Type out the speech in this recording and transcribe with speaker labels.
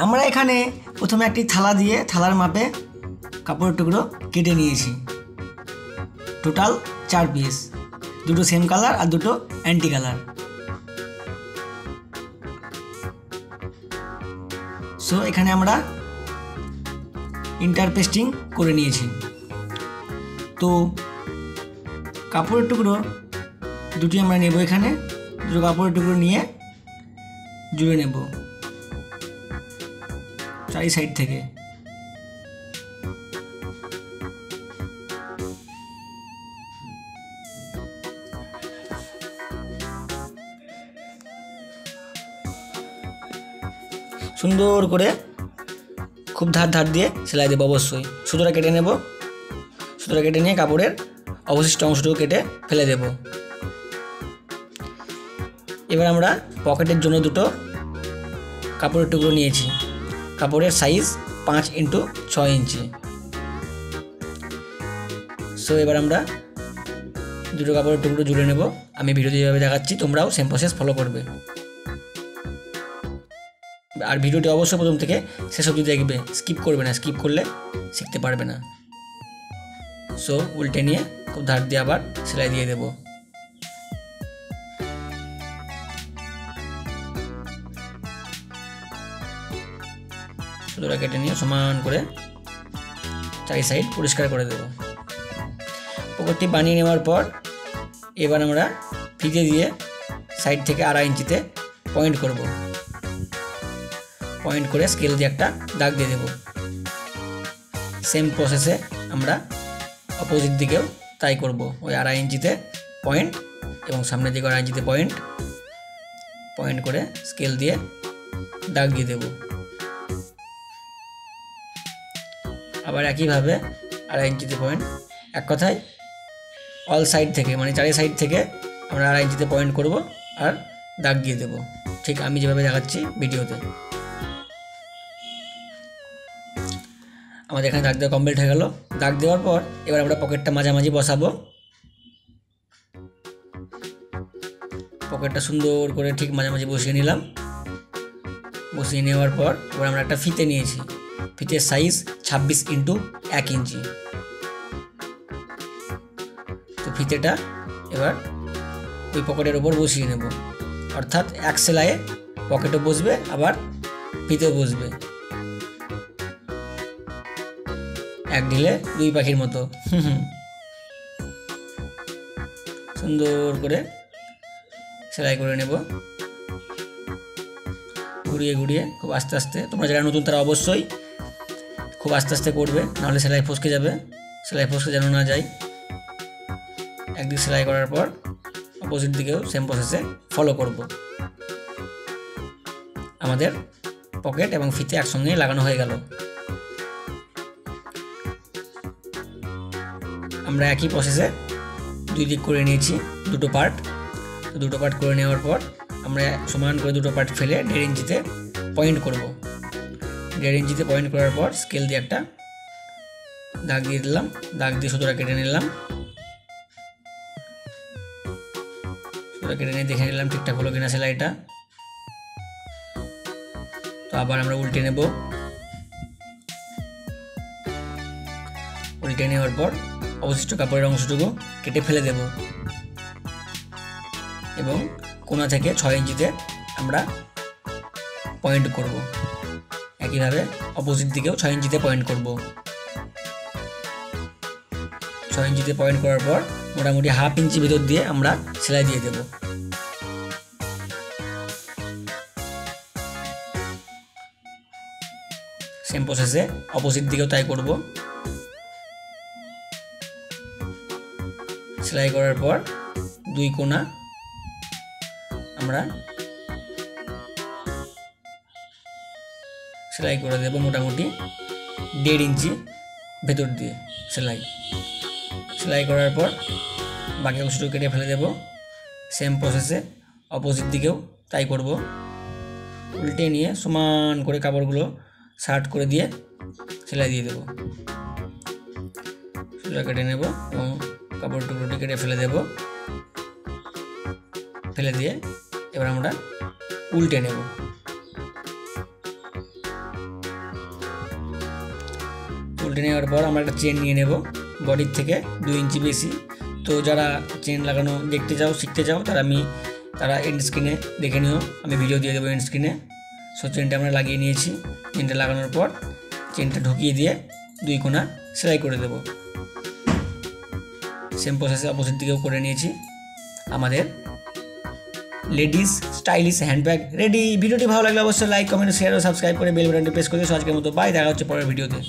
Speaker 1: আমরা এখানে প্রথমে একটি থালা দিয়ে থালার মাপে কাপড়ের টুকরো কেটে নিয়েছি। টোটাল 4 পিস, দুটো সেম কালার আর দুটো অ্যান্টি কালার। সো এখানে আমরা ইন্টারপেস্টিং করে নিয়েছি। তো কাপড়ের টুকরো দুটি আমরা নেব। এখানে দুটো কাপড়ের টুকরো নিয়ে জুড়ে নেব চারি সাইড থেকে। সুন্দর করে খুব ধার দিয়ে সেলাই দেবো। অবশ্যই সুতোটা কেটে নেব। সুতোটা কেটে নিয়ে কাপড়ের অবশিষ্ট অংশটুকু কেটে ফেলে দেব। এবার আমরা পকেটের জন্য দুটো কাপড়ের টুকরো নিয়েছি। কাপড়ের সাইজ 5x6 ইঞ্চি। সো এবার আমরা দুটো কাপড়ের টুকরো জুড়ে নেব। আমি ভিডিওতে যেভাবে দেখাচ্ছি তোমরাও সেম প্রসেস ফলো করবে। আর ভিডিওটি অবশ্যই প্রথম থেকে শেষ অবধি দেখবে, স্কিপ করবে না। স্কিপ করলে শিখতে পারবে না। সো উল্টে নিয়ে খুব ধার দিয়ে আবার সেলাই দিয়ে দেব। সুতোটা কেটে নিয়ে সমান করে চারি সাইড পরিষ্কার করে দেব। পকেটটি বানিয়ে নেওয়ার পর এবার আমরা ফিতে দিয়ে সাইড থেকে 2.5 ইঞ্চিতে পয়েন্ট করব। পয়েন্ট করে স্কেল দিয়ে একটা দাগ দিয়ে দেব। সেম প্রসেসে আমরা অপোজিট দিকেও তাই করব। ওই 2.5 ইঞ্চিতে পয়েন্ট এবং সামনের দিকে 2.5 ইঞ্চিতে পয়েন্ট করে স্কেল দিয়ে দাগ দিয়ে দেব। আবার একইভাবে 2.5 ইঞ্চিতে পয়েন্ট। এক কথায় অল সাইড থেকে মানে চারি সাইড থেকে আমরা 2.5 ইঞ্চিতে পয়েন্ট করব আর দাগ দিয়ে দেব, ঠিক আমি যেভাবে দেখাচ্ছি ভিডিওতে। আমাদের এখানে দাগ দেওয়া কমপ্লিট হয়ে গেল। দাগ দেওয়ার পর এবার আমরা পকেটটা মাঝামাঝি বসাবো। পকেটটা সুন্দর করে ঠিক মাঝামাঝি বসিয়ে নিলাম। বসিয়ে নেওয়ার পর এবার আমরা একটা ফিতে নিয়েছি। ফিতের সাইজ 26x1 ইঞ্চি। তো ফিতেটা এবার ওই পকেটের ওপর বসিয়ে নেব। অর্থাৎ এক সেলাইয়ে পকেটও বসবে আবার ফিতেও বসবে। এক ঢিলে দুই পাখির মতো। সুন্দর করে সেলাই করে নেব ঘুরিয়ে ঘুরিয়ে খুব আস্তে আস্তে। তোমরা যারা নতুন তারা অবশ্যই খুব আস্তে আস্তে করবে, নাহলে সেলাই ফসকে যাবে। সেলাই ফসকে যেন না যায়। একদিক সেলাই করার পর অপোজিট দিকেও সেম প্রসেসে ফলো করব। আমাদের পকেট এবং ফিতে একসঙ্গে লাগানো হয়ে গেল। আমরা একই প্রসেসে দুই দিক করে নিয়েছি, দুটো পার্ট। তো দুটো পার্ট করে নেওয়ার পর আমরা সমান করে দুটো পার্ট ফেলে 1.5 ইঞ্চিতে পয়েন্ট করব। 1.5 ইঞ্চিতে পয়েন্ট করার পর স্কেল দিয়ে একটা দাগ দিয়ে দিলাম। দাগ দিয়ে সুতোটা কেটে নিলাম। সুতোটা কেটে নিয়ে দেখে নিলাম ঠিকঠাক হলো কিনা সেলাইটা। তো আবার আমরা উল্টে নেব। উল্টে নেওয়ার পর অবশিষ্ট কাপড়ের অংশটুকু কেটে ফেলে দেব এবং কোণা থেকে 6 ইঞ্চিতে আমরা পয়েন্ট করব। একইভাবে অপোজিট দিকেও 6 ইঞ্চিতে পয়েন্ট করব। 6 ইঞ্চিতে পয়েন্ট করার পর মোটামুটি 1/2 ইঞ্চি ভিতর দিয়ে আমরা সেলাই দিয়ে দেব। সেম প্রসেসে অপোজিট দিকেও তাই করব। সেলাই করার পর দুই কোণা আমরা সেলাই করে দেব মোটামুটি 1.5 ইঞ্চি ভেতর দিয়ে সেলাই করার পর বাকি অংশটুকু কেটে ফেলে দেব। সেম প্রসেসে অপোজিট দিকেও তাই করব। উল্টে নিয়ে সমান করে কাপড়গুলো শার্ট করে দিয়ে সেলাই দিয়ে দেব। সেলাই কেটে নেব এবং কাপড় টুকরোটি কেটে ফেলে দেব। ফেলে দিয়ে এবার আমরা উল্টে নেব। উল্টে নেওয়ার পর আমরা একটা চেন নিয়ে নেব বডির থেকে 2 ইঞ্চি বেশি। তো যারা চেন লাগানো দেখতে চাও, শিখতে চাও, তারা এন্ড স্ক্রিনে দেখে নিও, আমি ভিডিও দিয়ে দেবো এন্ড স্ক্রিনে। সো চেনটা আমরা লাগিয়ে নিয়েছি। চেনটা লাগানোর পর চেনটা ঢুকিয়ে দিয়ে 2 কোণা সেলাই করে দেব। সেম প্রসেসে অপোজিট দিকেও করে নিয়েছি। আমাদের লেডিস স্টাইলিশ হ্যান্ডব্যাগ রেডি। ভিডিওটি ভালো লাগলে অবশ্যই লাইক, কমেন্ট, শেয়ার ও সাবস্ক্রাইব করে বেল বাটনটি প্রেস করে দিও। আজকের মতো বাই, দেখা হচ্ছে পরের ভিডিওতে।